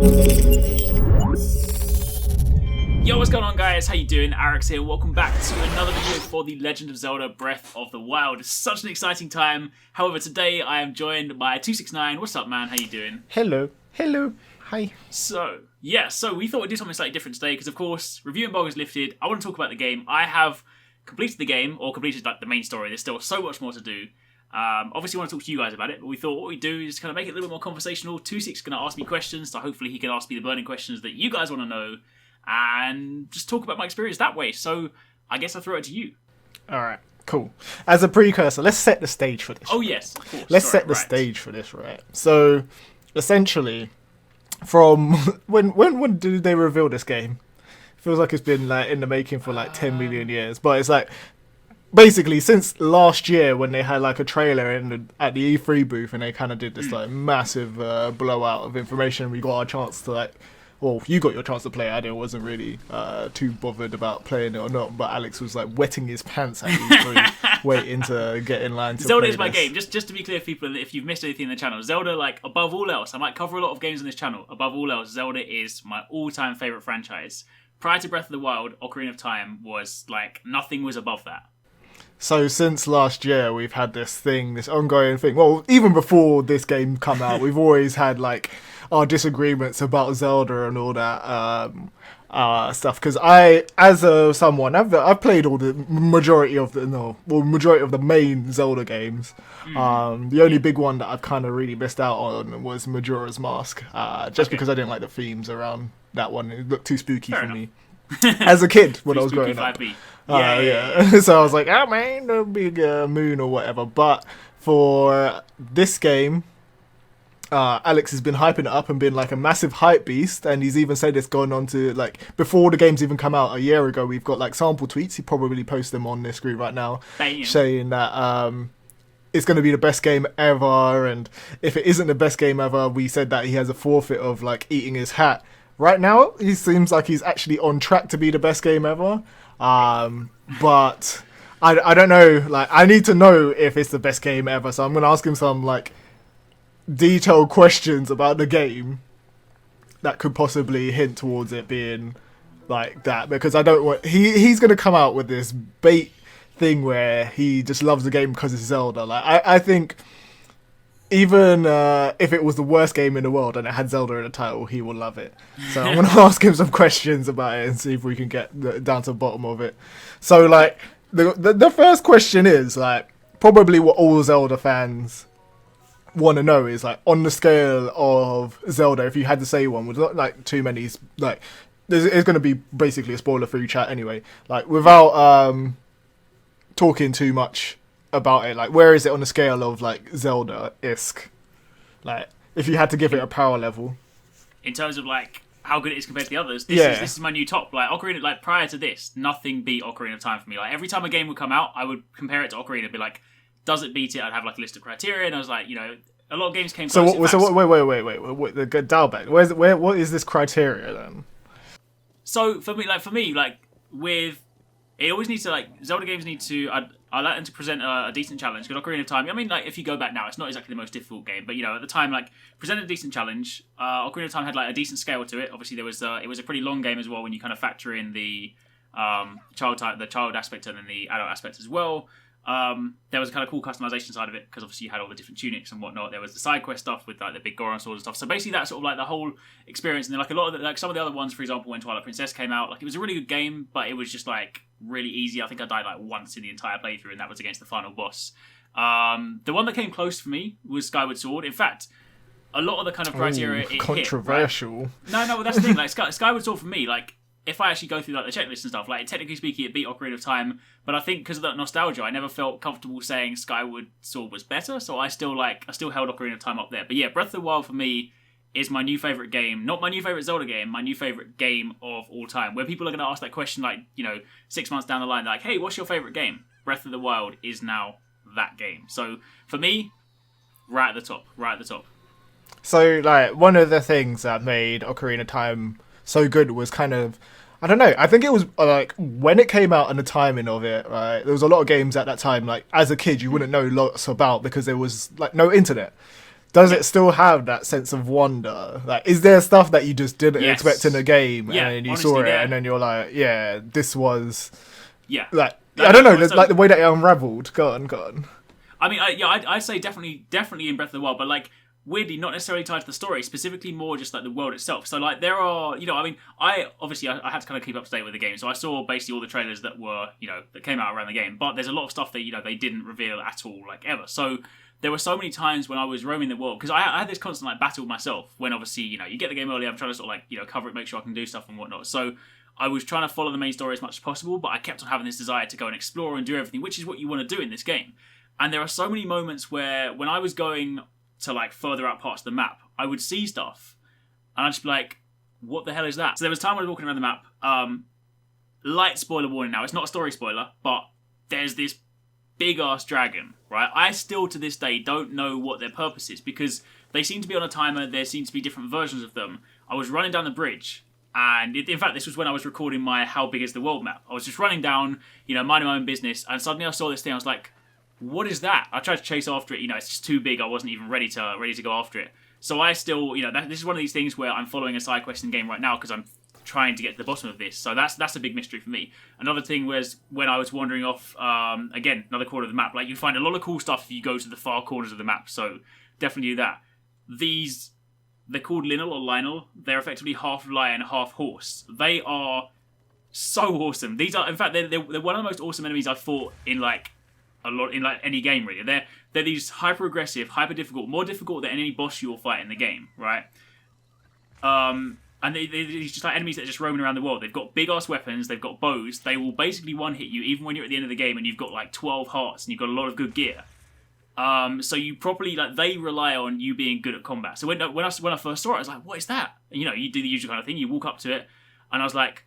Yo, what's going on, guys? How you doing? Arekkz here. Welcome back to another video for the Legend of Zelda Breath of the Wild. It's such an exciting time. However, today I am joined by 269. What's up, man? How you doing? Hello. Hi. So we thought we'd do something slightly different today because, of course, review embargo is lifted. I want to talk about the game. I have completed the game, or completed like the main story. There's still so much more to do. Obviously, I want to talk to you guys about it, but we thought what we'd do is kind of make it a little bit more conversational. 26 is going to ask me questions, so hopefully he can ask me the burning questions that you guys want to know, and just talk about my experience that way. So I guess I'll throw it to you. Alright, cool. As a precursor, let's set the stage for this. Oh, yes, of course. Let's set the stage for this, right? So, essentially, from... When did they reveal this game? Feels like it's been like in the making for like 10 million years, but it's like... Basically, since last year when they had like a trailer at the E3 booth and they kind of did this like massive blowout of information, we got our chance to like... Well, you got your chance to play it. I wasn't really too bothered about playing it or not, but Alex was like wetting his pants at E3, waiting to get in line to Zelda play is my this. game. Just to be clear, people, if you've missed anything in the channel, Zelda, like, above all else, I might cover a lot of games on this channel. Above all else, Zelda is my all-time favourite franchise. Prior to Breath of the Wild, Ocarina of Time was, like, nothing was above that. So since last year, we've had this ongoing thing. Well, even before this game come out, we've always had like our disagreements about Zelda and all that stuff. Because someone, I've played all the majority of the main Zelda games. The only big one that I've kind of really missed out on was Majora's Mask. Because I didn't like the themes around that one. It looked too spooky for me. As a kid when I was growing up. Yeah. So I was like, oh man, the big moon or whatever. But for this game, Alex has been hyping it up and been like a massive hype beast. And he's even said it's gone on to like, before the game's even come out a year ago, we've got like sample tweets. He probably posts them on this screen right now. Saying that it's going to be the best game ever. And if it isn't the best game ever, we said that he has a forfeit of like eating his hat. Right now, he seems like he's actually on track to be the best game ever. But I don't know. Like, I need to know if it's the best game ever. So I'm going to ask him some like detailed questions about the game that could possibly hint towards it being like that. Because I don't want... He's going to come out with this bait thing where he just loves the game because it's Zelda. Like, I think... Even if it was the worst game in the world and it had Zelda in the title, he will love it. So I'm going to ask him some questions about it and see if we can get down to the bottom of it. So, like, the first question is, like, probably what all Zelda fans want to know is, like, on the scale of Zelda, if you had to say one, with not, like, too many, like, it's going to be basically a spoiler-free chat anyway. Like, without talking too much about it, like, where is it on the scale of like Zelda-esque? Like, if you had to give it a power level in terms of like how good it is compared to the others, this is my new top. Like, Ocarina, like, prior to this, nothing beat Ocarina of Time for me. Like, every time a game would come out, I would compare it to Ocarina and be like, does it beat it? I'd have like a list of criteria, and I was like, you know, a lot of games came close. Wait, the dial back. What is this criteria then? So for me, with it always needs to, like, Zelda games need to. I like them to present a decent challenge. Because Ocarina of Time, I mean, like, if you go back now, it's not exactly the most difficult game, but, you know, at the time, like, presented a decent challenge. Ocarina of Time had like a decent scale to it. Obviously, it was a pretty long game as well when you kind of factor in the child aspect and then the adult aspect as well. There was a kind of cool customization side of it because obviously you had all the different tunics and whatnot. There was the side quest stuff with like the big Goron swords and stuff. So basically that's sort of like the whole experience. And then like a lot of like some of the other ones, for example, when Twilight Princess came out, like, it was a really good game, but it was just like really easy. I think I died like once in the entire playthrough, and that was against the final boss. The one that came close for me was Skyward Sword. In fact, a lot of the kind of criteria it controversial. Hit, right? No, that's the thing. Like, Skyward Sword for me, like, if I actually go through like the checklist and stuff, like, technically speaking, it beat Ocarina of Time, but I think because of that nostalgia, I never felt comfortable saying Skyward Sword was better, so I still held Ocarina of Time up there. But yeah, Breath of the Wild for me is my new favourite game. Not my new favourite Zelda game, my new favourite game of all time. Where people are going to ask that question, like, you know, 6 months down the line, like, hey, what's your favourite game? Breath of the Wild is now that game. So, for me, right at the top. So, like, one of the things that made Ocarina of Time so good was kind of, I don't know, I think it was, like, when it came out and the timing of it, right, there was a lot of games at that time, like, as a kid, you wouldn't know lots about because there was, like, no internet. does it still have that sense of wonder? Like, is there stuff that you just didn't Yes. expect in the game, Yeah, and you honestly, saw it, yeah. and then you're like, yeah, this was Yeah. like, Like, I don't know, so- like the way that it unraveled. Go on. I mean, I'd say definitely in Breath of the Wild, but like weirdly not necessarily tied to the story, specifically more just like the world itself. So like there are, I mean, I had to kind of keep up to date with the game, so I saw basically all the trailers that were, that came out around the game. But there's a lot of stuff that they didn't reveal at all, like ever. So there were so many times when I was roaming the world, because I had this constant like battle with myself when obviously you get the game early. I'm trying to sort of like cover it, make sure I can do stuff and whatnot. So I was trying to follow the main story as much as possible, but I kept on having this desire to go and explore and do everything, which is what you want to do in this game. And there are so many moments where when I was going to like further out parts of the map, I would see stuff and I'd just be like, what the hell is that? So there was a time when I was walking around the map, light spoiler warning now, it's not a story spoiler, but there's this big ass dragon, right? I still to this day don't know what their purpose is, because they seem to be on a timer, there seems to be different versions of them. I was running down the bridge, and in fact this was when I was recording my How Big Is the World map. I was just running down, minding my own business, and suddenly I saw this thing. I was like, what is that? I tried to chase after it, it's just too big. I wasn't even ready to go after it. So I still, this is one of these things where I'm following a side quest in the game right now because I'm trying to get to the bottom of this. So that's a big mystery for me. Another thing was when I was wandering off, again, another corner of the map, like you find a lot of cool stuff if you go to the far corners of the map. So definitely do that. They're called Lionel. They're effectively half lion, half horse. They are so awesome. These are, in fact, they're one of the most awesome enemies I've fought in like any game really. They're these hyper aggressive, hyper difficult, more difficult than any boss you will fight in the game, right? And they're just like enemies that are just roaming around the world. They've got big ass weapons, they've got bows, they will basically one hit you even when you're at the end of the game and you've got like 12 hearts and you've got a lot of good gear. So you properly they rely on you being good at combat. So when I first saw it, I was like, what is that? And, you do the usual kind of thing, you walk up to it, and I was like,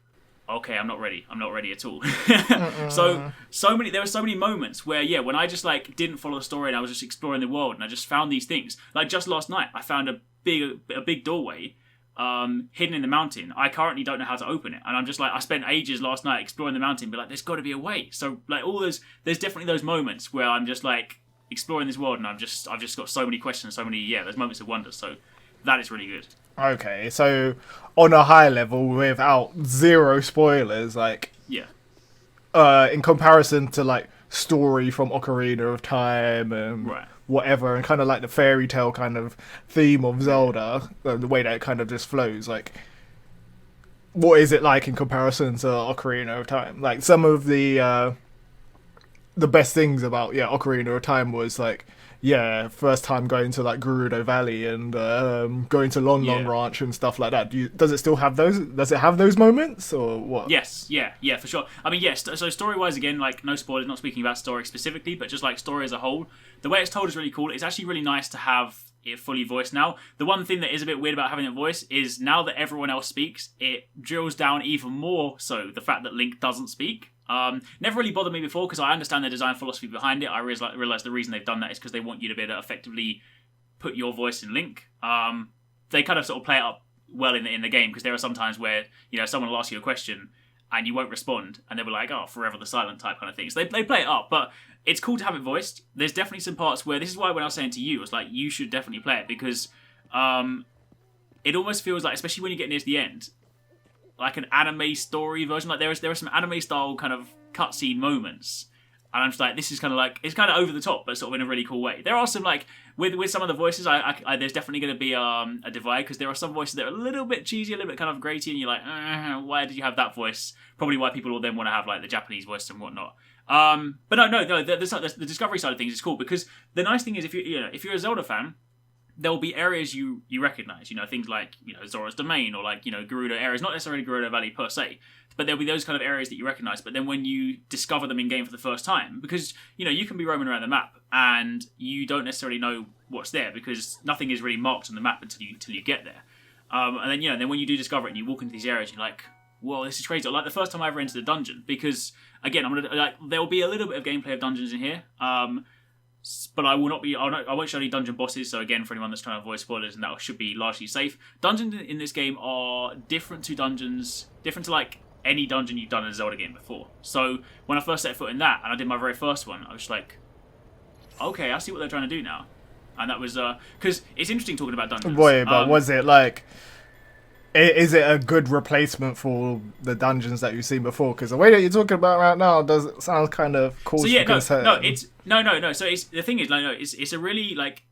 okay, I'm not ready at all. There were so many moments where, when I just like didn't follow the story and I was just exploring the world and I just found these things. Like just last night, I found a big doorway hidden in the mountain. I currently don't know how to open it, and I'm just like, I spent ages last night exploring the mountain, but like, there's got to be a way. So like there's definitely those moments where I'm just like exploring this world and I've just got so many questions, so many those moments of wonder. So that is really good. Okay, so on a high level, without zero spoilers, like in comparison to like story from Ocarina of Time and whatever, and kind of like the fairy tale kind of theme of Zelda, the way that it kind of just flows, like what is it like in comparison to Ocarina of Time? Like some of the best things about Ocarina of Time was like first time going to like Gerudo Valley and going to Long Ranch and stuff like that. Does it still have those? Does it have those moments or what? Yes, yeah, for sure. I mean, yes. So story-wise, again, like no spoilers, not speaking about story specifically, but just like story as a whole, the way it's told is really cool. It's actually really nice to have it fully voiced now. The one thing that is a bit weird about having it voiced is now that everyone else speaks, it drills down even more so the fact that Link doesn't speak. Never really bothered me before because I understand the design philosophy behind it. I realize the reason they've done that is because they want you to be able to effectively put your voice in Link. They kind of sort of play it up well in the game because there are some times where someone will ask you a question and you won't respond and they'll be like, oh, forever the silent type kind of thing. So they play it up, but it's cool to have it voiced. There's definitely some parts where, this is why when I was saying to you, I was like, you should definitely play it because it almost feels like, especially when you get near to the end, like an anime story version. Like there are some anime style kind of cutscene moments, and I'm just like, this is kind of like, it's kind of over the top, but sort of in a really cool way. There are some like with some of the voices, I there's definitely going to be a divide because there are some voices that are a little bit cheesy, a little bit kind of grating, and you're like, why did you have that voice? Probably why people will then want to have like the Japanese voice and whatnot. But no, the discovery side of things is cool because the nice thing is if you're a Zelda fan, there will be areas you recognize, things like, Zora's Domain or like, Gerudo areas, not necessarily Gerudo Valley per se, but there'll be those kind of areas that you recognize. But then when you discover them in game for the first time, because, you can be roaming around the map and you don't necessarily know what's there because nothing is really marked on the map until you get there. And then, then when you do discover it and you walk into these areas, you're like, whoa, this is crazy. Like the first time I ever entered a dungeon, because again, there will be a little bit of gameplay of dungeons in here. But I won't show any dungeon bosses, so again, for anyone that's trying to avoid spoilers, and that should be largely safe. Dungeons in this game are different to like any dungeon you've done in a Zelda game before. So when I first set foot in that, and I did my very first one, I was like, okay, I see what they're trying to do now. and that was because it's interesting talking about dungeons. Boy, but was it like? Is it a good replacement for the dungeons that you've seen before? Because the way that you're talking about right now does sound kind of cause so yeah, for concern. No. So the thing is, like, no, it's a really like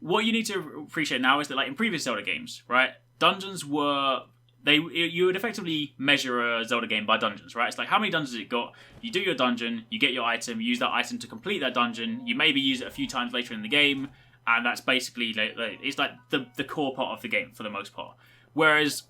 what you need to appreciate now is that like in previous Zelda games, right? Dungeons were you would effectively measure a Zelda game by dungeons, right? It's like how many dungeons it got. You do your dungeon, you get your item, you use that item to complete that dungeon. You maybe use it a few times later in the game, and that's basically it's like the core part of the game for the most part. Whereas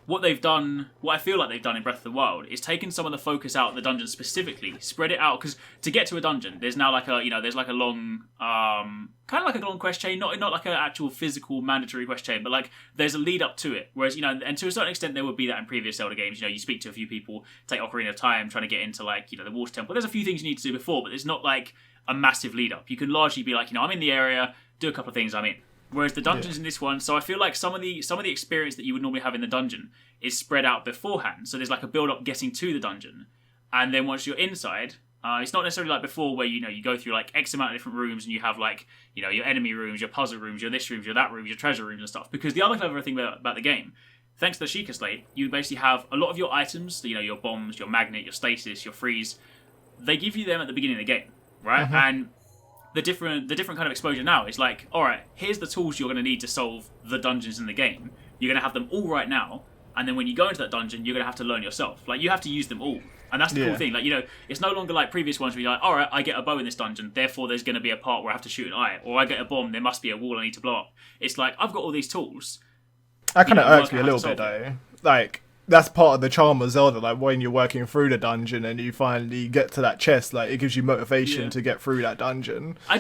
what they've done, what I feel like they've done in Breath of the Wild, is taken some of the focus out of the dungeon specifically, spread it out, because to get to a dungeon, there's now like there's like a long, kind of like a long quest chain, not like an actual physical mandatory quest chain, but like there's a lead up to it. Whereas, and to a certain extent there would be that in previous Zelda games. You speak to a few people, take Ocarina of Time, trying to get into like, the Water Temple. There's a few things you need to do before, but there's not like a massive lead up. You can largely be like, I'm in the area, do a couple of things, I'm in. Whereas the dungeons in this one, so I feel like some of the experience that you would normally have in the dungeon is spread out beforehand. So there's like a build up getting to the dungeon, and then once you're inside, it's not necessarily like before where you go through like X amount of different rooms and you have like your enemy rooms, your puzzle rooms, your this rooms, your that rooms, your treasure rooms and stuff. Because the other clever thing about the game, thanks to the Sheikah Slate, you basically have a lot of your items, your bombs, your magnet, your stasis, your freeze. They give you them at the beginning of the game, right? Mm-hmm. And the different kind of exposure now is like, all right, here's the tools you're going to need to solve the dungeons in the game. You're going to have them all right now, and then when you go into that dungeon, you're going to have to learn yourself. Like, you have to use them all. And that's the cool thing. Like, it's no longer like previous ones where you're like, all right, I get a bow in this dungeon, therefore there's going to be a part where I have to shoot an eye. Or I get a bomb, there must be a wall I need to blow up. It's like, I've got all these tools. That kind of irks me a little bit, though. Like, that's part of the charm of Zelda. Like, when you're working through the dungeon and you finally get to that chest, like, it gives you motivation to get through that dungeon. I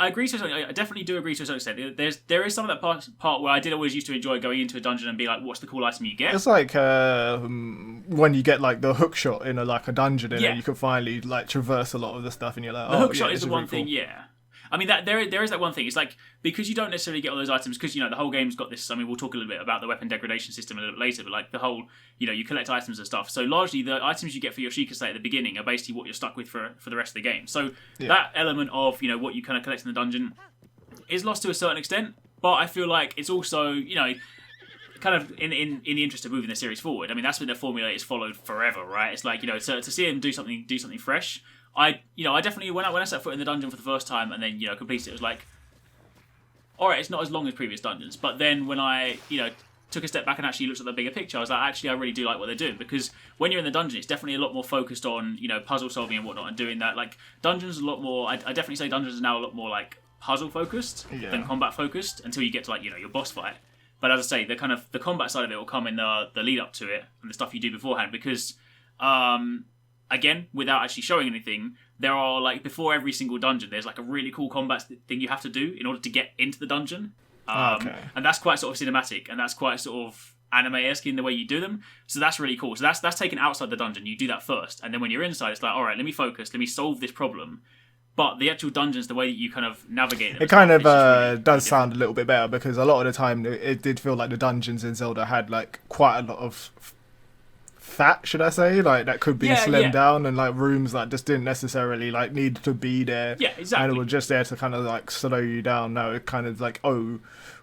agree to I definitely do agree to a certain extent. There is some of that part where I did always used to enjoy going into a dungeon and be like, what's the cool item you get? It's like when you get like the hook shot in a dungeon, and then you can finally like traverse a lot of the stuff, and you're like, the hook shot is the one thing, I mean, that there is that one thing. It's like, because you don't necessarily get all those items, because, the whole game's got this, I mean, we'll talk a little bit about the weapon degradation system a little bit later, but like the whole, you collect items and stuff. So largely the items you get for your Sheikah Slate at the beginning are basically what you're stuck with for the rest of the game. So that element of, what you kind of collect in the dungeon is lost to a certain extent, but I feel like it's also, kind of in the interest of moving the series forward. I mean, that's been the formula is followed forever, right? It's like, to see him do something fresh. I definitely when I set foot in the dungeon for the first time and then completed it was like, all right, it's not as long as previous dungeons. But then when I took a step back and actually looked at the bigger picture, I was like, actually, I really do like what they're doing, because when you're in the dungeon, it's definitely a lot more focused on puzzle solving and whatnot and doing that. Like dungeons, a lot more. I definitely say dungeons are now a lot more like puzzle focused than combat focused until you get to like your boss fight. But as I say, the combat side of it will come in the lead up to it and the stuff you do beforehand, because. Again, without actually showing anything, there are like before every single dungeon, there's like a really cool combat thing you have to do in order to get into the dungeon, and that's quite sort of cinematic, and that's quite sort of anime-esque in the way you do them. So that's really cool. So that's taken outside the dungeon. You do that first, and then when you're inside, it's like, all right, let me focus, let me solve this problem. But the actual dungeons, the way that you kind of navigate them, it kind of really does sound a little bit better, because a lot of the time it did feel like the dungeons in Zelda had like quite a lot of fat, should I say, like that could be slimmed down, and like rooms that just didn't necessarily like need to be there, and it was just there to kind of like slow you down. Now it kind of like, oh,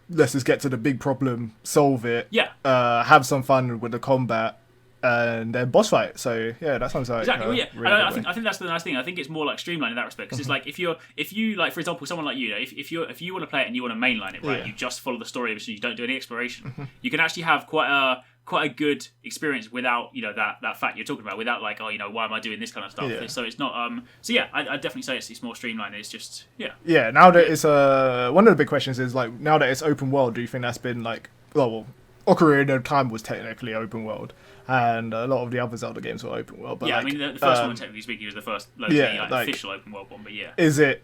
let's just get to the big problem, solve it, have some fun with the combat, and then boss fight. So yeah, that sounds like exactly. Really I think that's the nice thing. I think it's more like streamlined in that respect, because it's like if you like, for example, someone like if you want to play it and you want to mainline it, right, you just follow the story of it, so you don't do any exploration. You can actually have quite a good experience without that fact you're talking about, without like, oh, why am I doing this kind of stuff. So it's not I definitely say it's more streamlined. It's just now that it's one of the big questions is like, now that it's open world, do you think that's been like, well Ocarina of Time was technically open world, and a lot of the other Zelda games were open world, but I mean the first one, technically speaking, was the first official open world one, but is it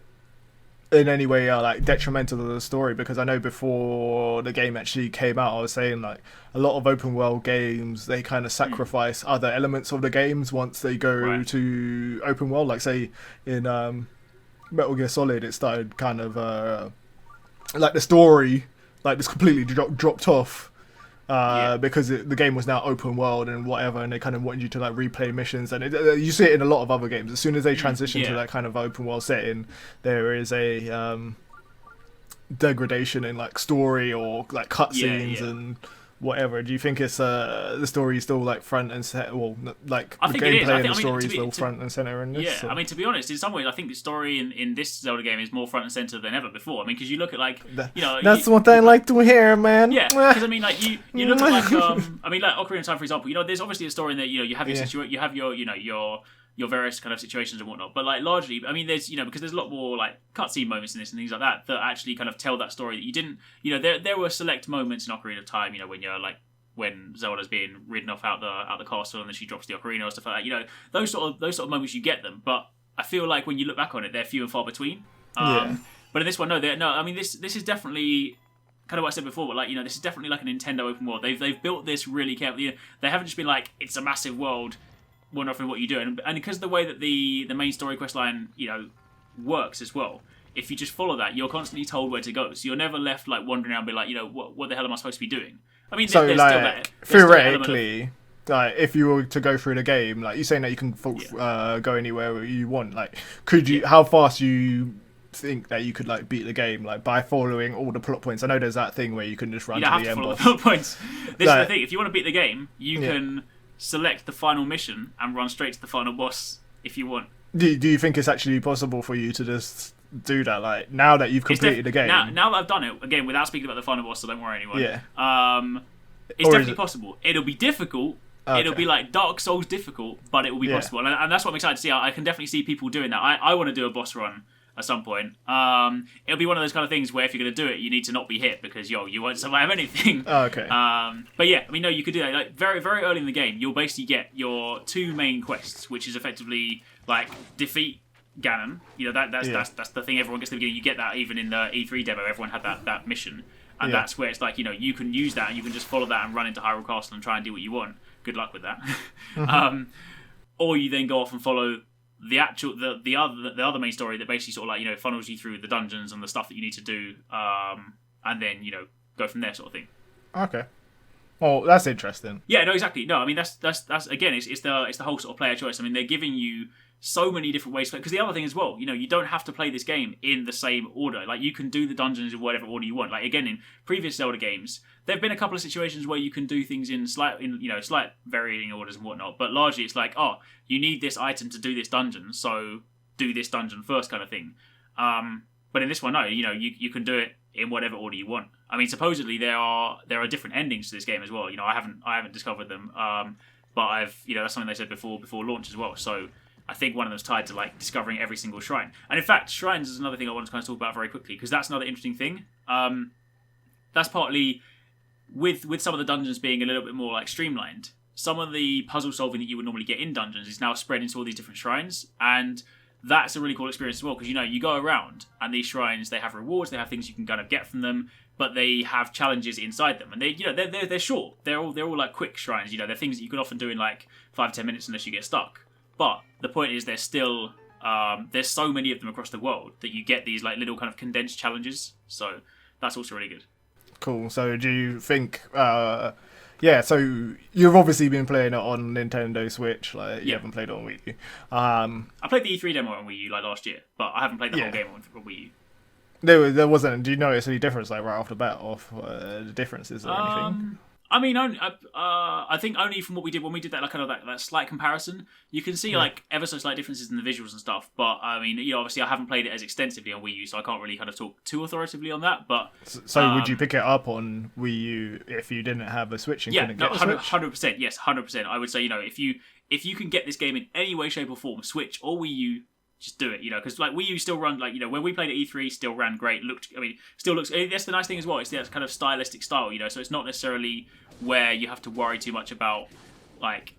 in any way like detrimental to the story? Because I know before the game actually came out, I was saying like a lot of open world games, they kind of sacrifice other elements of the games once they go to open world. Like say in Metal Gear Solid, it started kind of like the story like just completely dropped off. Because the game was now open world and whatever, and they kind of wanted you to like replay missions, and you see it in a lot of other games. As soon as they transition to that kind of open world setting, there is a degradation in like story or like cutscenes Yeah. and whatever. Do you think it's the story is still like front and center? Well, like I the think it is. gameplay and I the mean, story is still front and center in this. Yeah, so. I mean, to be honest, in some ways, I think the story in this Zelda game is more front and center than ever before. I mean, because you look at like, That's what I like to hear, man. Yeah, because I mean, like you look at like I mean, like Ocarina of Time, for example. There's obviously a story in there. You have your you have your various kind of situations and whatnot. But like largely, I mean, there's because there's a lot more like cutscene moments in this and things like that that actually kind of tell that story that you didn't. There were select moments in Ocarina of Time. When you're like. When Zelda's being ridden off out the castle and then she drops the ocarina or stuff like that, those sort of moments you get them, but I feel like when you look back on it, they're few and far between. But in this one, no. I mean, this is definitely kind of what I said before, but like this is definitely like a Nintendo open world. They've built this really carefully. They haven't just been like it's a massive world, one off in what you do, and because of the way that the main story quest line works as well. If you just follow that, you're constantly told where to go, so you're never left like wandering around, and be like, what the hell am I supposed to be doing? I mean, so there's like still theoretically, like if you were to go through the game, like you're saying that you can go anywhere you want, like could you? How fast you think that you could like beat the game, like by following all the plot points? I know there's that thing where you can just run to the end boss. The plot points. This is the thing. If you want to beat the game, you can select the final mission and run straight to the final boss if you want. Do you think it's actually possible for you to just do that? Like now that you've completed the game, now that I've done it again without speaking about the final boss, so don't worry anyone. Yeah. It's definitely possible. It'll be difficult. Okay. It'll be like Dark Souls difficult, but it will be possible, and that's what I'm excited to see. I can definitely see people doing that. I want to do a boss run at some point. It'll be one of those kind of things where if you're going to do it, you need to not be hit because you won't survive anything. Okay. But yeah, I mean, no, you could do that. Like very, very early in the game, you'll basically get your two main quests, which is effectively like defeat Ganon. That's the thing everyone gets at the beginning. You get that even in the E3 demo. Everyone had that mission, and that's where it's like you can use that and you can just follow that and run into Hyrule Castle and try and do what you want. Good luck with that. Or you then go off and follow the other main story that basically sort of like funnels you through the dungeons and the stuff that you need to do, and then go from there, sort of thing. Okay. Well, that's interesting. Yeah, no, exactly. No, I mean that's again, it's the whole sort of player choice. I mean, they're giving you so many different ways to play. Because the other thing as well, you don't have to play this game in the same order. Like you can do the dungeons in whatever order you want. Like again, in previous Zelda games, there've been a couple of situations where you can do things in slight varying orders and whatnot. But largely, it's like, oh, you need this item to do this dungeon, so do this dungeon first, kind of thing. But in this one, no, you can do it in whatever order you want. I mean, supposedly there are different endings to this game as well. I haven't discovered them, but I've that's something they said before launch as well. So I think one of them's tied to like discovering every single shrine. And in fact, shrines is another thing I want to kind of talk about very quickly because that's another interesting thing. That's partly with some of the dungeons being a little bit more like streamlined. Some of the puzzle solving that you would normally get in dungeons is now spread into all these different shrines, and that's a really cool experience as well because you go around and these shrines, they have rewards, they have things you can kind of get from them, but they have challenges inside them, and they're short. They're all like quick shrines. They're things that you can often do in like 5-10 minutes unless you get stuck. But the point is, there's still there's so many of them across the world that you get these like little kind of condensed challenges. So that's also really good. Cool. So do you think? So you've obviously been playing it on Nintendo Switch. Like you haven't played it on Wii U. I played the E3 demo on Wii U like last year, but I haven't played the whole game on Wii U. There wasn't. Do you notice any difference like right off the bat of the differences or anything? I mean, I think only from what we did when we did that, like kind of that slight comparison, you can see like ever so slight differences in the visuals and stuff. But I mean, obviously I haven't played it as extensively on Wii U, so I can't really kind of talk too authoritatively on that. But so would you pick it up on Wii U if you didn't have a Switch and couldn't get a Switch? 100%. Yes, 100%. I would say if you can get this game in any way, shape, or form, Switch or Wii U, just do it, because like Wii U still run like when we played at E3, still ran great. Still looks. That's the nice thing as well. It's that kind of stylistic style, so it's not necessarily where you have to worry too much about like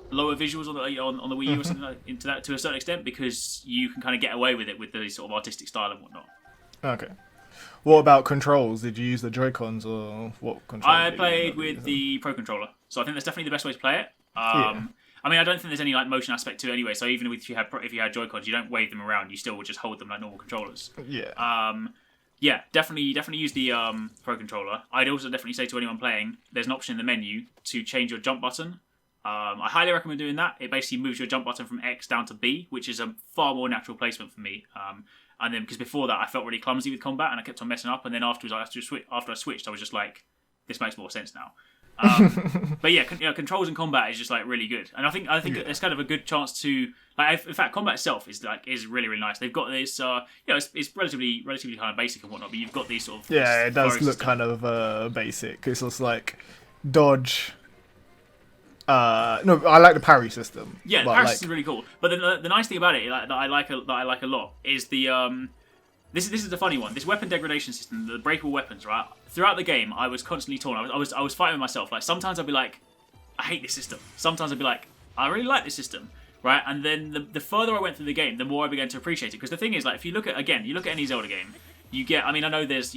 lower visuals on the Wii U or something like, into that to a certain extent because you can kind of get away with it with the sort of artistic style and whatnot. Okay. What about controls? Did you use the Joy-Cons or what controller? I played with the Pro Controller, so I think that's definitely the best way to play it. I mean, I don't think there's any like motion aspect to it anyway. So even if you had Joy-Cons, you don't wave them around. You still would just hold them like normal controllers. Yeah. Definitely use the Pro Controller. I'd also definitely say to anyone playing, there's an option in the menu to change your jump button. I highly recommend doing that. It basically moves your jump button from X down to B, which is a far more natural placement for me. And then because before that I felt really clumsy with combat and I kept on messing up. And then afterwards, after I switched, I was just like, this makes more sense now. But yeah, controls and combat is just like really good, and I think it's kind of a good chance to like. In fact, combat itself is really really nice. They've got this, it's relatively kind of basic and whatnot, but you've got these sort of it does look kind of basic. It's just like dodge. No, I like the parry system. Yeah, the parry system is really cool. But the nice thing about it that I like a lot is the This is the funny one. This weapon degradation system, the breakable weapons, right? Throughout the game, I was constantly torn. I was fighting with myself. Like sometimes I'd be like, I hate this system. Sometimes I'd be like, I really like this system, right? And then the further I went through the game, the more I began to appreciate it. Because the thing is, like, if you look at any Zelda game, you get. I mean, I know there's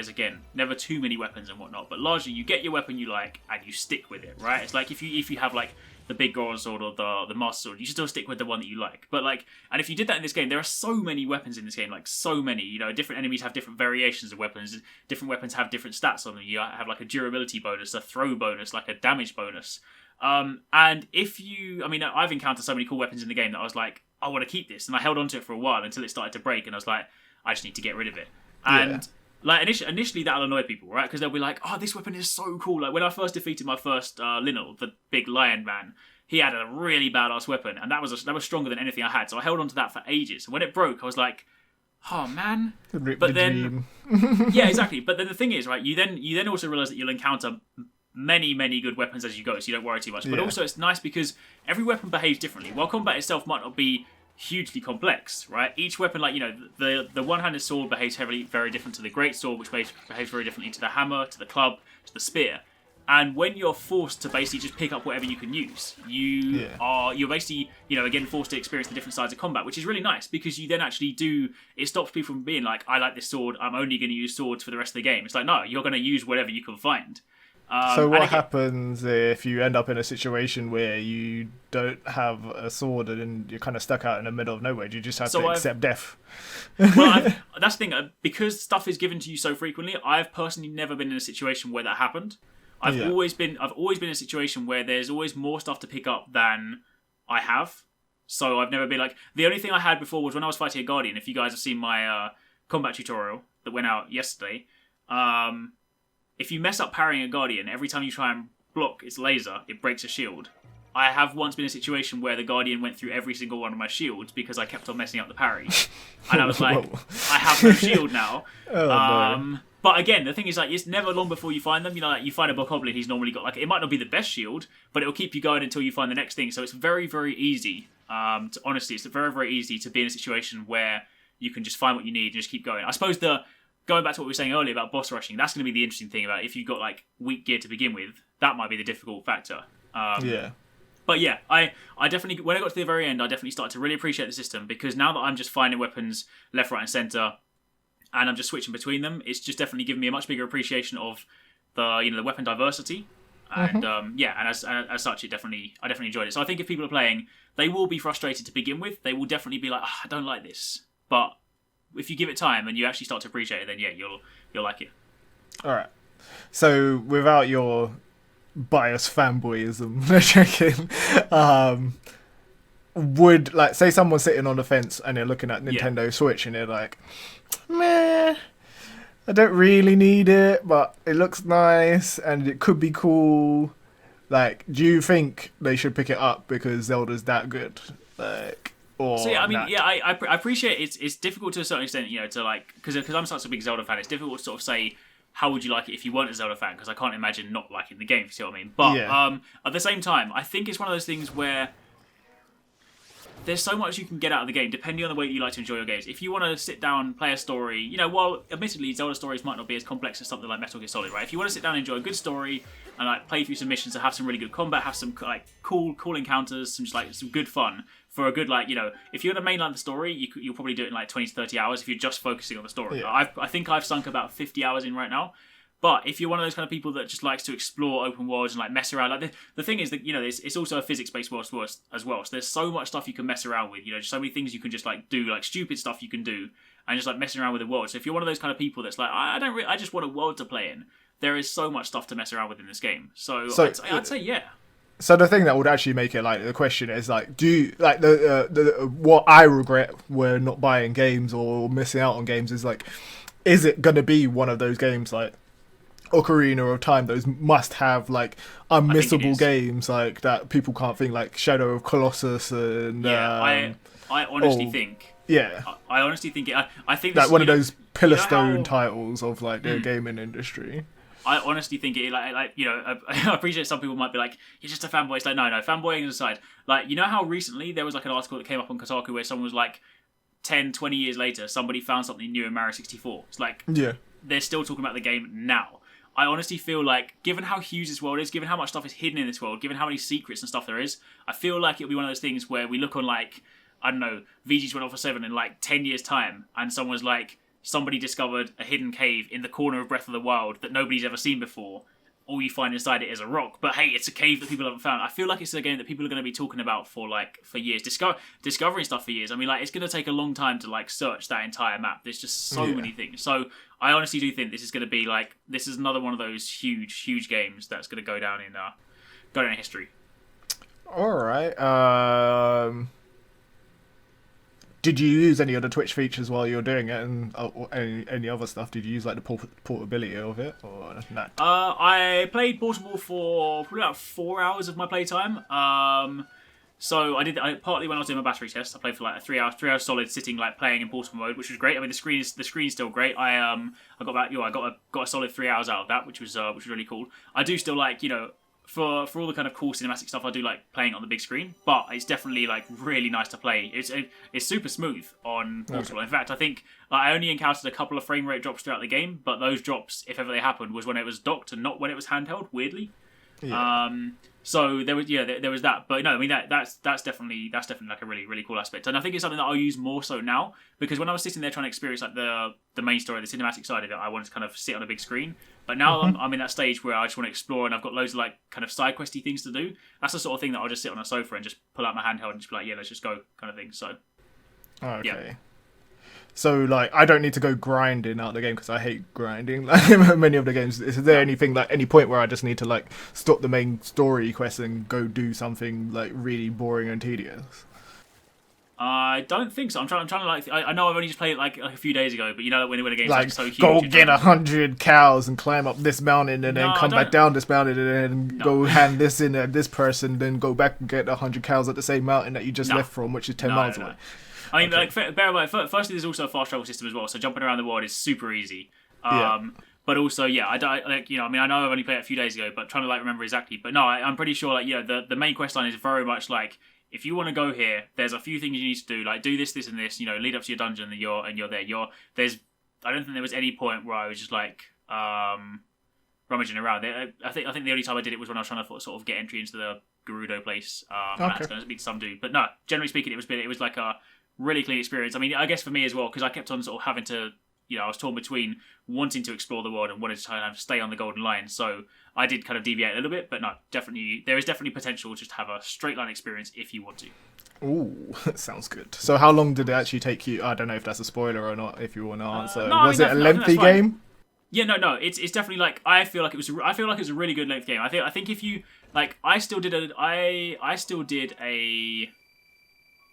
again never too many weapons and whatnot, but largely you get your weapon you like and you stick with it, right? It's like if you have like the big Goron sword or the Master Sword, you should still stick with the one that you like. But like, and if you did that in this game, there are so many weapons in this game, like so many. You know, different enemies have different variations of weapons. Different weapons have different stats on them. You have like a durability bonus, a throw bonus, like a damage bonus. And I've encountered so many cool weapons in the game that I was like, I want to keep this, and I held on to it for a while until it started to break, and I was like, I just need to get rid of it. And like initially that'll annoy people, right? Because they'll be like, "Oh, this weapon is so cool!" Like when I first defeated my first Linnell, the big lion man, he had a really badass weapon, and that was stronger than anything I had. So I held on to that for ages. And when it broke, I was like, "Oh man!" But then, yeah, exactly. But then the thing is, right? You then also realize that you'll encounter many good weapons as you go, so you don't worry too much. But also, it's nice because every weapon behaves differently. While combat itself might not be hugely complex, right? Each weapon, like, you know, the one-handed sword behaves very different to the great sword, which behaves very differently to the hammer, to the club, to the spear. And when you're forced to basically just pick up whatever you can use, you're basically, you know, again forced to experience the different sides of combat, which is really nice because you then actually it stops people from being like, I like this sword, I'm only going to use swords for the rest of the game. It's like, no, you're going to use whatever you can find. So what happens if you end up in a situation where you don't have a sword and you're kind of stuck out in the middle of nowhere? Do you just have to accept death? Well, that's the thing. Because stuff is given to you so frequently, I've personally never been in a situation where that happened. I've always been in a situation where there's always more stuff to pick up than I have. So I've never been like, the only thing I had before was when I was fighting a Guardian. If you guys have seen my combat tutorial that went out yesterday, if you mess up parrying a Guardian, every time you try and block its laser, it breaks a shield. I have once been in a situation where the Guardian went through every single one of my shields because I kept on messing up the parry. And I was like, I have no shield now. No. But again, the thing is, like, it's never long before you find them. You know, like, you find a Bokoblin, he's normally got, like, it might not be the best shield, but it'll keep you going until you find the next thing. So it's very, very easy. Honestly, it's very, very easy to be in a situation where you can just find what you need and just keep going. I suppose going back to what we were saying earlier about boss rushing, that's going to be the interesting thing about if you've got like weak gear to begin with. That might be the difficult factor. But yeah, I definitely, when I got to the very end, I definitely started to really appreciate the system because now that I'm just finding weapons left, right, and centre, and I'm just switching between them, it's just definitely given me a much bigger appreciation of the weapon diversity. And and as such, I definitely enjoyed it. So I think if people are playing, they will be frustrated to begin with. They will definitely be like, I don't like this, but if you give it time and you actually start to appreciate it, then yeah, you'll like it. All right. So without your biased fanboyism, no joking. Would, like, say someone's sitting on the fence and they're looking at Nintendo Switch and they're like, meh, I don't really need it, but it looks nice and it could be cool. Like, do you think they should pick it up because Zelda's that good? Like. So yeah, I mean, I appreciate it's difficult to a certain extent, you know, to like, because I'm such a big Zelda fan, it's difficult to sort of say how would you like it if you weren't a Zelda fan, because I can't imagine not liking the game, if you see what I mean. But at the same time, I think it's one of those things where there's so much you can get out of the game depending on the way you like to enjoy your games. If you want to sit down, play a story, you know, while admittedly Zelda stories might not be as complex as something like Metal Gear Solid, right? If you want to sit down and enjoy a good story and like play through some missions that have some really good combat, have some like cool encounters, some good fun for a good, like, you know, if you're going to mainline the story, you'll probably do it in like 20 to 30 hours if you're just focusing on the story. I think I've sunk about 50 hours in right now. But if you're one of those kind of people that just likes to explore open worlds and like mess around, like the thing is that, you know, it's also a physics-based world as well. So there's so much stuff you can mess around with. You know, just so many things you can just like do, like stupid stuff you can do, and just like messing around with the world. So if you're one of those kind of people that's like, I just want a world to play in, there is so much stuff to mess around with in this game. So I'd say yeah. So the thing that would actually make it like the question is like, do you like the what I regret when not buying games or missing out on games is like, is it gonna be one of those games like Ocarina of Time, those must have like unmissable games like that people can't think, like Shadow of Colossus and I honestly think I honestly think I think that this, one of those pillar stone titles of like the gaming industry. I honestly think it, like you know, I appreciate some people might be like, you're just a fanboy. It's like, no, fanboying aside, like, you know how recently there was like an article that came up on Kotaku where someone was like, 10, 20 years later, somebody found something new in Mario 64. It's like, they're still talking about the game now. I honestly feel like, given how huge this world is, given how much stuff is hidden in this world, given how many secrets and stuff there is, I feel like it'll be one of those things where we look on like, I don't know, VG247 in like 10 years time, and someone's like, somebody discovered a hidden cave in the corner of Breath of the Wild that nobody's ever seen before. All you find inside it is a rock. But hey, it's a cave that people haven't found. I feel like it's a game that people are going to be talking about for years. Discovering stuff for years. I mean, like, it's going to take a long time to like search that entire map. There's just so many things. So I honestly do think this is going to be like, this is another one of those huge games that's going to go down in history. All right. Did you use any of the Twitch features while you were doing it, and any other stuff? Did you use like the portability of it, or not? I played portable for probably about 4 hours of my playtime. So I partly when I was doing my battery test, I played for like 3 hours solid, sitting like playing in portable mode, which was great. I mean, the screen's still great. I got a solid 3 hours out of that, which was really cool. I do still like, you know, for all the kind of cool cinematic stuff, I do like playing on the big screen, but it's definitely like really nice to play. It's super smooth on portable. Okay. In fact, I think I only encountered a couple of frame rate drops throughout the game, but those drops, if ever they happened, was when it was docked and not when it was handheld. Weirdly, so there was that. But no, I mean that's definitely like a really cool aspect, and I think it's something that I'll use more so now, because when I was sitting there trying to experience like the main story, the cinematic side of it, I wanted to kind of sit on a big screen. But now I'm in that stage where I just want to explore, and I've got loads of like kind of side questy things to do. That's the sort of thing that I'll just sit on a sofa and just pull out my handheld and just be like, yeah, let's just go, kind of thing. So, okay. Yeah. So like, I don't need to go grinding out the game because I hate grinding. Like many of the games, is there anything like any point where I just need to like stop the main story quest and go do something like really boring and tedious? I don't think so. I'm trying to like. I know I've only just played it like a few days ago, but you know when a game's like so huge, go get 100 cows and climb up this mountain and then come back down this mountain and then go hand this in at this person, then go back and get 100 cows at the same mountain that you just left from, which is 10 miles away. I mean, like, bear in mind, firstly, there's also a fast travel system as well, so jumping around the world is super easy. But also, I like, you know, I mean, I know I've only played it a few days ago, but trying to like remember exactly. But no, I'm pretty sure, like, you know, the main quest line is very much like, if you want to go here, there's a few things you need to do, like do this, and this, you know, lead up to your dungeon, and you're there. I don't think there was any point where I was just like rummaging around. I think the only time I did it was when I was trying to sort of get entry into the Gerudo place. And that's going to speak to some dude. But no, generally speaking, it was like a really clean experience. I mean, I guess for me as well, because I kept on sort of having to, you know, I was torn between wanting to explore the world and wanting to kind of stay on the golden line. So I did kind of deviate a little bit, but no, there is definitely potential just to have a straight line experience if you want to. Ooh, that sounds good. So how long did it actually take you? I don't know if that's a spoiler or not, if you want to answer. Was it a lengthy game? Yeah, no, it's definitely like, I feel like it was a really good length game. I think if you like, I still did a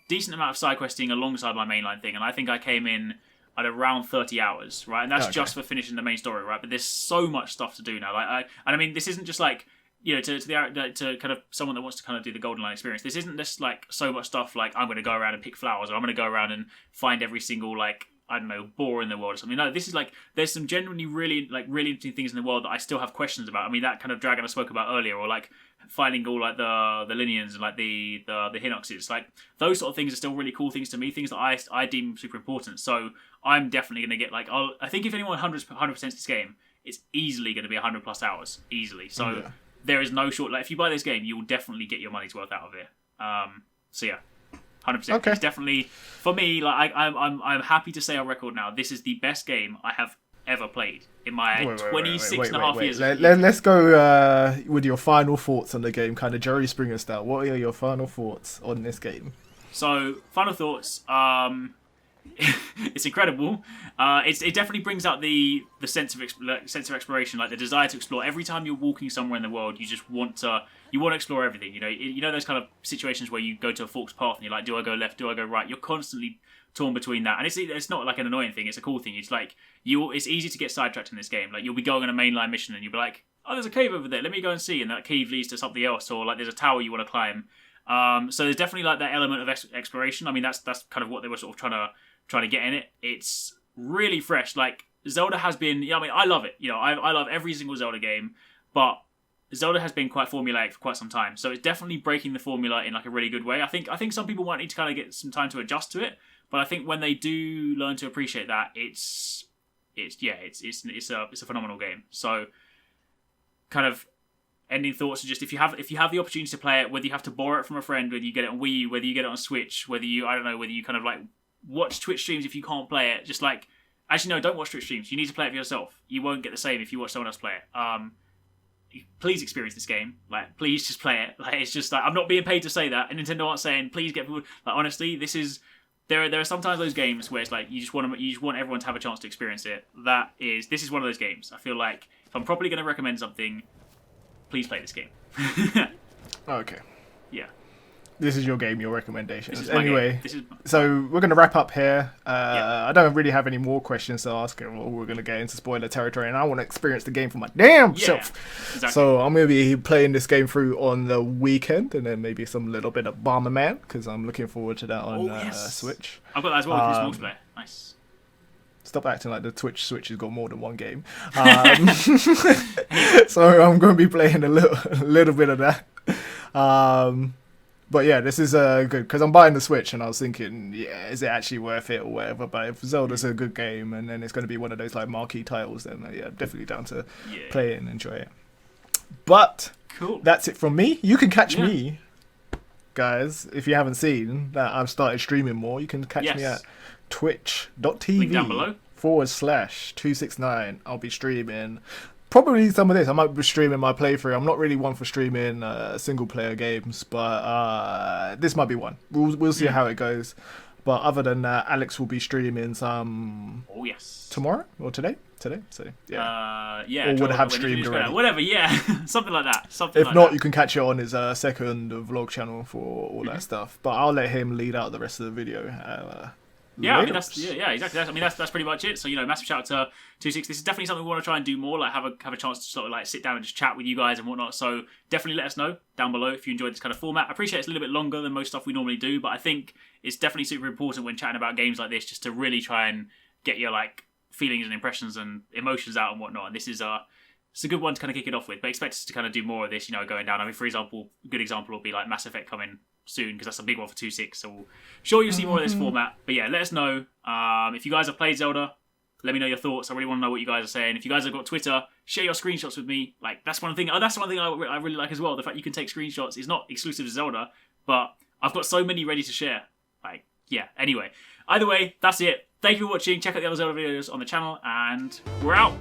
decent amount of side questing alongside my mainline thing, and I think I came in at around 30 hours, right? And that's just for finishing the main story, right? But there's so much stuff to do now. Like, I mean, this isn't just like, you know, to kind of someone that wants to kind of do the golden line experience. This isn't just like so much stuff like I'm going to go around and pick flowers, or I'm going to go around and find every single like, I don't know, boar in the world or something. No, this is like, there's some genuinely really interesting things in the world that I still have questions about. I mean, that kind of dragon I spoke about earlier, or like finding all like the Linians and like the Hinoxes, like those sort of things are still really cool things to me, things that I deem super important. So I'm definitely going to get like, I think if anyone 100% this game, it's easily going to be 100 plus hours, easily. So there is no short, like if you buy this game, you will definitely get your money's worth out of it. So yeah. 100%. Okay. It's definitely, for me, like I'm happy to say on record now, this is the best game I have ever played in my 26 and a half years. Let's go with your final thoughts on the game, kind of Jerry Springer style. What are your final thoughts on this game? So, final thoughts. it's incredible. It definitely brings out the sense of exploration, like the desire to explore. Every time you're walking somewhere in the world, you just want to explore everything. You know those kind of situations where you go to a forked path and you're like, do I go left? Do I go right? You're constantly torn between that, and it's not like an annoying thing. It's a cool thing. It's like it's easy to get sidetracked in this game. Like you'll be going on a mainline mission and you'll be like, oh, there's a cave over there. Let me go and see, and that cave leads to something else, or like there's a tower you want to climb. So there's definitely like that element of exploration. I mean, that's kind of what they were sort of trying to get in it. It's really fresh. Like Zelda has been, I mean, I love it. I love every single Zelda game, but Zelda has been quite formulaic for quite some time. So it's definitely breaking the formula in like a really good way. I think some people might need to kind of get some time to adjust to it, but I think when they do learn to appreciate that, it's a phenomenal game. So kind of ending thoughts are just if you have the opportunity to play it, whether you have to borrow it from a friend, whether you get it on Wii U, whether you get it on Switch, whether you kind of like watch Twitch streams if you can't play it, just like, actually no, don't watch Twitch streams. You need to play it for yourself. You won't get the same if you watch someone else play it. Please experience this game. Like, please just play it. Like, it's just like, I'm not being paid to say that, and Nintendo aren't saying please get people. Like, honestly, this is there are sometimes those games where it's like you just want everyone to have a chance to experience it. This is one of those games. I feel like if I'm probably going to recommend something, please play this game. Okay. Yeah. This is your game, your recommendations. This is my anyway, game. So we're going to wrap up here. I don't really have any more questions to ask. We're going to get into spoiler territory, and I want to experience the game for my damn self. Exactly. So I'm going to be playing this game through on the weekend, and then maybe some little bit of Bomberman, because I'm looking forward to that on Switch. I've got that as well with multiplayer. Nice. Stop acting like the Switch has got more than one game. So I'm going to be playing a little bit of that. But yeah, this is good because I'm buying the Switch and I was thinking, yeah, is it actually worth it or whatever? But if Zelda's a good game and then it's going to be one of those like marquee titles, then yeah, definitely down to play it and enjoy it. But cool. That's it from me. You can catch me, guys, if you haven't seen that I've started streaming more. You can catch me at twitch.tv down below. /269. I'll be streaming probably some of this. I might be streaming my playthrough. I'm not really one for streaming single player games, but this might be one. We'll see how it goes. But other than that, Alex will be streaming some tomorrow or today. So yeah. Or would have streamed already. Whatever, yeah. Something like that. If not, you can catch it on his second vlog channel for all that stuff. But I'll let him lead out the rest of the video. I mean exactly. That's pretty much it. So massive shout out to 26. This is definitely something we want to try and do more. Like have a chance to sort of like sit down and just chat with you guys and whatnot. So definitely let us know down below if you enjoyed this kind of format. I appreciate it's a little bit longer than most stuff we normally do, but I think it's definitely super important when chatting about games like this, just to really try and get your like feelings and impressions and emotions out and whatnot. And this is it's a good one to kind of kick it off with. But expect us to kind of do more of this, going down. I mean, for example, a good example will be like Mass Effect coming soon, because that's a big one for 2.6, so sure you'll see more of this format. But yeah, let us know if you guys have played Zelda. Let me know your thoughts. I really want to know what you guys are saying. If you guys have got Twitter, share your screenshots with me. Like that's one thing I really like as well, the fact you can take screenshots. It's not exclusive to Zelda, but I've got so many ready to share. Like, yeah, anyway, either way, that's it. Thank you for watching. Check out the other Zelda videos on the channel, and we're out.